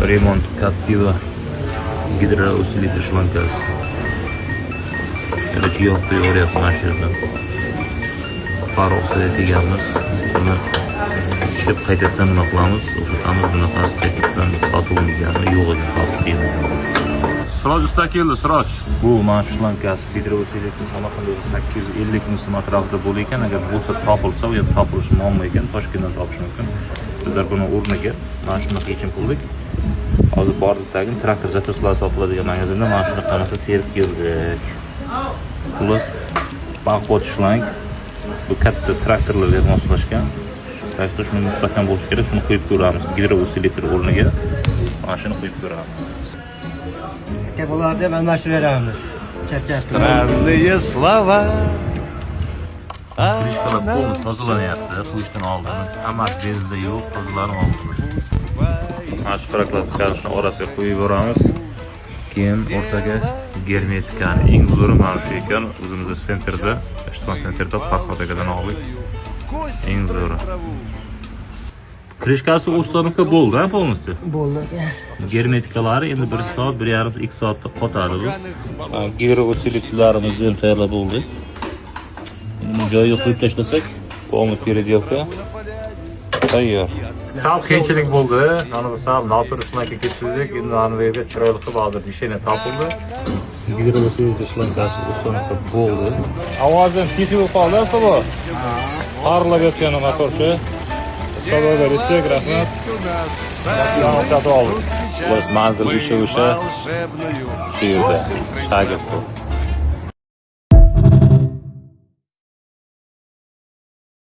Remont Captiva gidrousilitre shlankasi. Короче, yo'q qo'yaveryapman mana shu yerdan. Farosga tegamiz. Buni ishlab qaytadan nima qilamiz? O'shatamiz bunaqasi qaytadan sotuvligini yo'q ekan topishdik. Siroj usta keldi, Siroj. Bu mana shu shlankasi gidrousilitre Samarqandda 850 ming so'm atrofida bo'lar ekan. Agar bo'lsa topilsa, u yerda topilishi muammo ekan, Toshkentdan topish mumkin. Bizlar buni o'rniga mana shunaqa yechim qildik. Hozir bordagi traktor zachoslari sotiladigan magazinda mana shunaqa narsa terib keldik. Plus baqbot shlang. Bu katta traktorlarga moslashgan. Traktor shuni mustahkam bo'lishi kerak, shuni qo'yib ko'ramiz. Gidrousilitre o'rniga mana shuni qo'yib ko'ramiz. Bularda mana shu beramiz. Странные слова. Krishkalar polностью tozalanyapti. Qo'yishdan oldin hamma bezda yo'q, tozalanib oldi. Mana shu prakladkani orasiga qo'yib yuboramiz. Keyin o'rtaga germetikani eng zo'ri mana shu ekan. O'zimizda sentrda, ijtimoiy sentrda paxotagadan oldik. Eng zo'ri. Krishkasi ustonuka bo'ldi, ha, polностью. Bo'ldi. Germetikalari endi 1 soat, 1,5-2 soatda qotadi bu. Gidrousilitrlarimizni ham tayyorlab bo'ldik. Endi joyiga qo'yib tashlasak, полный переделка tayyor. Sal qiyinchilik bo'ldi. Mana bu sal noto'g'ri shlanka kesildik. Endi ana bu yerga chiroyli qilib hozir dishena topildi. Gidrousilitre shlankasi ustonuka bo'ldi. Ovozim titiv qoldi, bu. Parlab yotgan motorchi. Ustoga respekt, rahmat. Yanıltadi oldik. Manzil o'sha shu yerda. Shagir bu.